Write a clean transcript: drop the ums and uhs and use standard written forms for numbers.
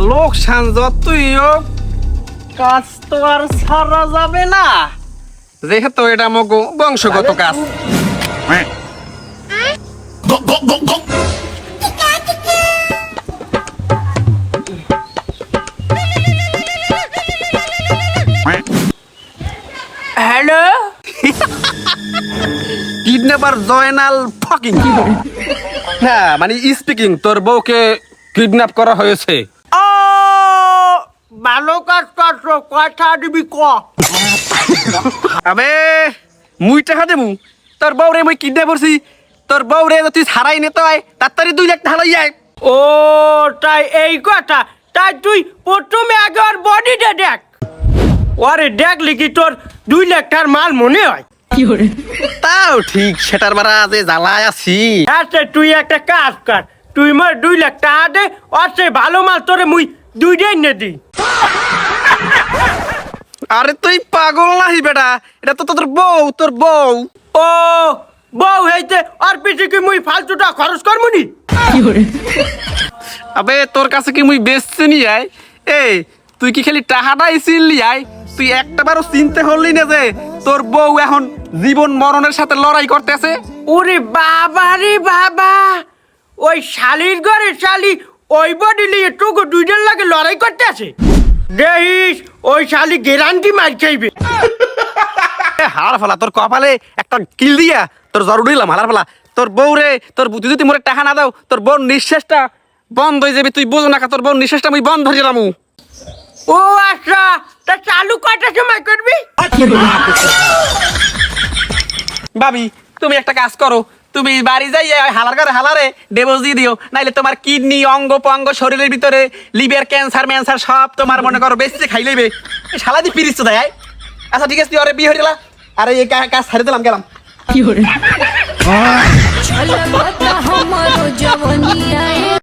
লোকসান যতই হোক কাজ তো আর ছাড়া যাবে না, যেহেতু এটা মগো বংশগত কাজ। হ্যালো, কিডন্যাপার জয়নাল ফাকিং, হ্যাঁ মানে স্পিকিং, তোর বউকে কিডন্যাপ করা হয়েছে। ও ভালো কাজ করছো, কথা দিবি ক। আবে মুই টাকা দেবো, তোর বউরে মুই কিডন্যাপ করছি, তোর বউরে তুই ছাড়াই নিতে হয় তাড়াতাড়ি 2 লাখ টাকা লই আয়। ও তাই এই কথা, তাই তুই প্রথমে আগে ওর বডিটা দেখ, ওরে দেখলি কি তোর 2 লাখ টাকার মাল মনে হয়? তাও ঠিক, সেটার মারা যে জ্বালায় আছি। আচ্ছা তুই একটা কাজ কর, তুই মোর 2 লাখ টাকা দে, আর সে ভালো মাল তোরে মুই 2টাই নে দিই। আরে তুই পাগল নাহি বেটা, এটা তো তোর বউ, তোর বউ। ও বউ হইতে আর পিছে কি মুই ফালতুটা খরচ করবো নি? আবে তোর কাছে কি মুই বেচছি নি আয়? এই তুই কি খালি টাকাটাই চিনলি আয়? তুই একটাবারও চিনতে হলি না যে তোর বউ এখন জীবন মরণের সাথে লড়াই করতেছে? ওরে বাবা রে বাবা, ওই শালির ঘরে শালি ওই বডি লিয়ে টুকু 2টার লাগে লড়াই করতে আছে। দেখিস ওই শালি গ্যারান্টি মার খাইবে। হার ফেলা, তোর কপালে একটা কিল দিয়া তোর জরুর দিলাম। হালার ফেলা, তোর বউ রে, তোর তুই যদি মোরে টাকা না দাও তোর বউর নিঃশ্বাসটা বন্ধ হয়ে যাবে। তুই বোঝো না, তোর বউর নিঃশ্বাসটা আমি বন্ধ ধরে দিলাম। ও আচ্ছা, তা চালু কয়টার সময় করবি? ভাবি তুমি একটা কাজ করো, তুমি বাড়ি যাই হালার ঘরে হালারে ডিভোর্স দিয়ে দিও, নাইলে তোমার কিডনি অঙ্গ পঙ্গ শরীরের ভিতরে লিভার ক্যান্সার ম্যান্সার সব তোমার মনে করো বেশি খাই লইবে। শালা দি পিরিস তো দেয়। আচ্ছা ঠিক আছে, তুই ওরে বিয়ে হয়ে গেলা, আরে এই কাজ ছাড়ে দিলাম, গেলাম।